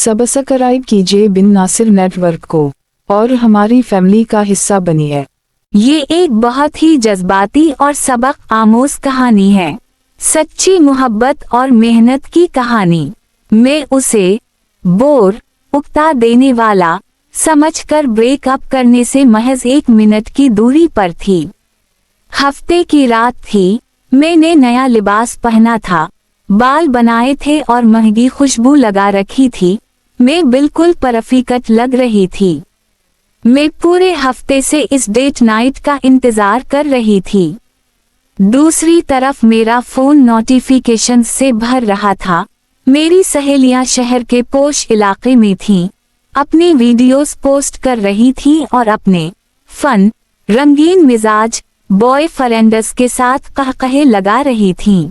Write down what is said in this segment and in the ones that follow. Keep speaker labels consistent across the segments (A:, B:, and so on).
A: Subscribe कीजिए बिन Nasir network को और हमारी फैमिली का हिस्सा बनिए।
B: ये एक बहुत ही जज्बाती और सबक आमोज कहानी है। सच्ची मोहब्बत और मेहनत की कहानी। मैं उसे बोर उकता देने वाला समझकर ब्रेकअप करने से महज 1 मिनट की दूरी पर थी। हफ्ते की रात थी। मैंने नया लिबास पहना था, बाल बनाए थे और महंगी खुशबू लगा रखी थी। मैं बिल्कुल परफेक्ट लग रही थी। मैं पूरे हफ्ते से इस डेट नाइट का इंतजार कर रही थी। दूसरी तरफ मेरा फोन नोटिफिकेशन से भर रहा था। मेरी सहेलियां शहर के पोश इलाके में थीं, अपनी वीडियोस पोस्ट कर रही थीं और अपने फन रंगीन मिजाज बॉयफ्रेंड्स के साथ कहकहे लगा रही थीं।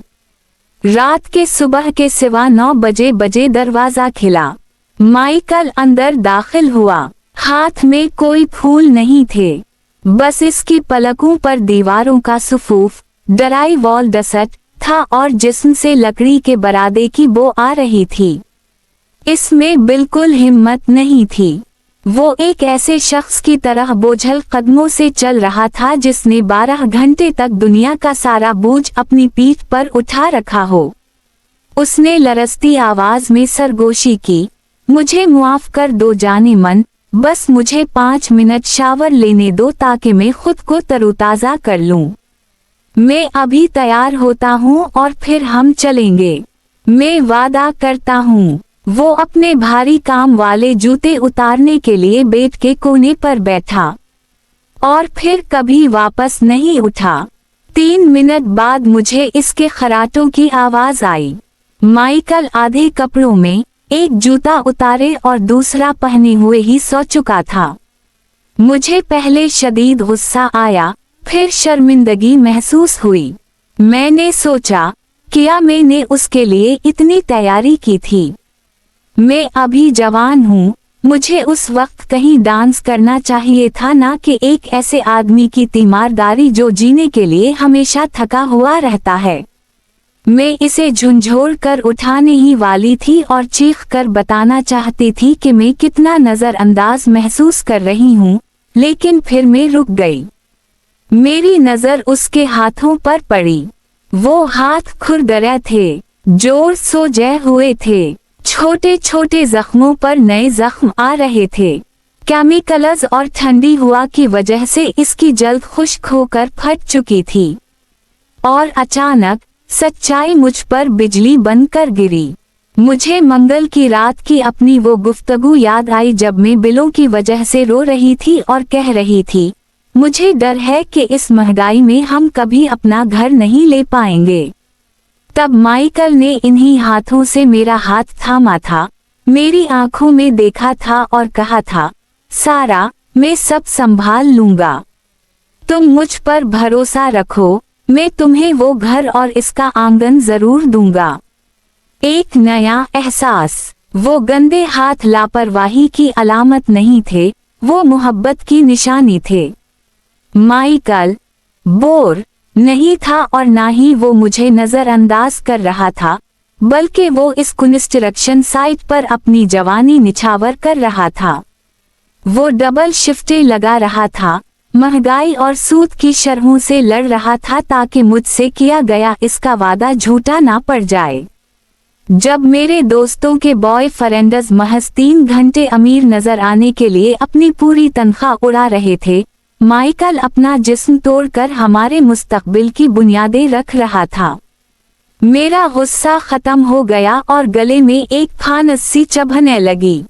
B: रात के सुबह के सिवा 9 बजे दरवाजा खिला। माइकल अंदर दाखिल हुआ। हाथ में कोई फूल नहीं थे, बस इसकी पलकों पर दीवारों का सुफूफ ड्राई वॉल डस्ट था और जिस्म से लकड़ी के बरादे की बो आ रही थी। इसमें बिल्कुल हिम्मत नहीं थी। वो एक ऐसे शख्स की तरह बोझल कदमों से चल रहा था जिसने 12 घंटे तक दुनिया का सारा बोझ अपनी पीठ पर उठा रखा हो। उसने लरसती आवाज में सरगोशी की, मुझे मुआफ कर दो जाने मन, बस मुझे 5 मिनट शावर लेने दो ताकि मैं खुद को तरोताजा कर लूं। मैं अभी तैयार होता हूं और फिर हम चलेंगे। मैं वादा करता हूं। वो अपने भारी काम वाले जूते उतारने के लिए बेड के कोने पर बैठा और फिर कभी वापस नहीं उठा। 3 मिनट बाद मुझे इसके खराटों की आवाज आई। माइकल आधे कपड़ों में, एक जूता उतारे और दूसरा पहने हुए ही सो चुका था। मुझे पहले शदीद गुस्सा आया, फिर शर्मिंदगी महसूस हुई। मैंने सोचा, क्या मैंने उसके लिए इतनी तैयारी की थी? मैं अभी जवान हूँ, मुझे उस वक्त कहीं डांस करना चाहिए था, ना कि एक ऐसे आदमी की तीमारदारी जो जीने के लिए हमेशा थका हुआ रहता है। मैं इसे झुंझोड़ कर उठाने ही वाली थी और चीख कर बताना चाहती थी कि मैं कितना नजरअंदाज महसूस कर रही हूँ, लेकिन फिर मैं रुक गई। मेरी नजर उसके हाथों पर पड़ी। वो हाथ खुरदरे थे, जोर से जय हुए थे। छोटे छोटे जख्मों पर नए जख्म आ रहे थे। केमिकल्स और ठंडी हवा की वजह से इसकी जल्द खुश्क होकर फट चुकी थी। और अचानक सच्चाई मुझ पर बिजली बनकर गिरी। मुझे मंगल की रात की अपनी वो गुफ्तगू याद आई जब मैं बिलों की वजह से रो रही थी और कह रही थी, मुझे डर है कि इस महंगाई में हम कभी अपना घर नहीं ले पाएंगे। तब माइकल ने इन्हीं हाथों से मेरा हाथ थामा था, मेरी आंखों में देखा था और कहा था, सारा, मैं सब संभाल लूंगा। तुम मुझ पर भरोसा रखो, मैं तुम्हें वो घर और इसका आंगन जरूर दूंगा। एक नया एहसास। वो गंदे हाथ लापरवाही की अलामत नहीं थे, वो मोहब्बत की निशानी थे। माइकल बोर नहीं था और ना ही वो मुझे नजरअंदाज कर रहा था, बल्कि वो इस कंस्ट्रक्शन साइट पर अपनी जवानी निछावर कर रहा था। वो डबल शिफ्टें लगा रहा था, महंगाई और सूद की शरहों से लड़ रहा था ताकि मुझसे किया गया इसका वादा झूठा ना पड़ जाए। जब मेरे दोस्तों के बॉयफ्रेंड्स महज 3 घंटे अमीर नजर आने के लिए अपनी पूरी तनख्वाह उड़ा रहे थे, माइकल अपना जिस्म तोड़कर हमारे मुस्तकबिल की बुनियादें रख रहा था। मेरा गुस्सा खत्म हो गया और गले में एक फानस सी चुभने लगी।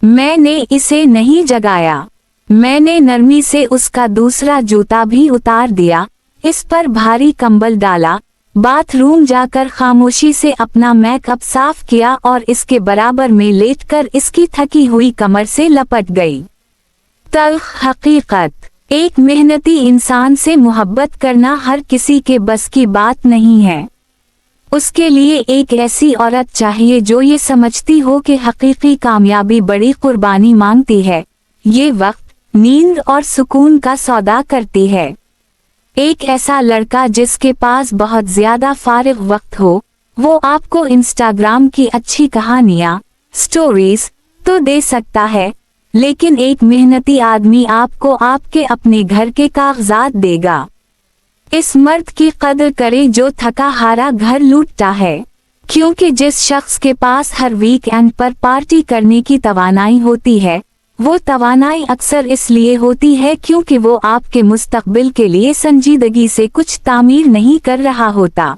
B: मैंने इसे नहीं जगाया। मैंने नरमी से उसका दूसरा जूता भी उतार दिया, इस पर भारी कंबल डाला, बाथरूम जाकर खामोशी से अपना मेकअप साफ किया और इसके बराबर में लेटकर इसकी थकी हुई कमर से लपट गई। तल्ख हकीकत, एक मेहनती इंसान से मोहब्बत करना हर किसी के बस की बात नहीं है। उसके लिए एक ऐसी औरत चाहिए जो ये समझती हो कि हकीकी कामयाबी बड़ी कुर्बानी मांगती है, ये वक्त, नींद और सुकून का सौदा करती है। एक ऐसा लड़का जिसके पास बहुत ज्यादा फारिग वक्त हो, वो आपको इंस्टाग्राम की अच्छी कहानियाँ, स्टोरीज तो दे सकता है, लेकिन एक मेहनती आदमी आपको आपके अपने घर के कागजात देगा। इस मर्द की कदर करें जो थका हारा घर लूटता है, क्योंकि जिस शख्स के पास हर वीकेंड पर पार्टी करने की तवानाई होती है, वो तवानाई अक्सर इसलिए होती है क्योंकि वो आपके मुस्तकबिल के लिए संजीदगी से कुछ तामीर नहीं कर रहा होता।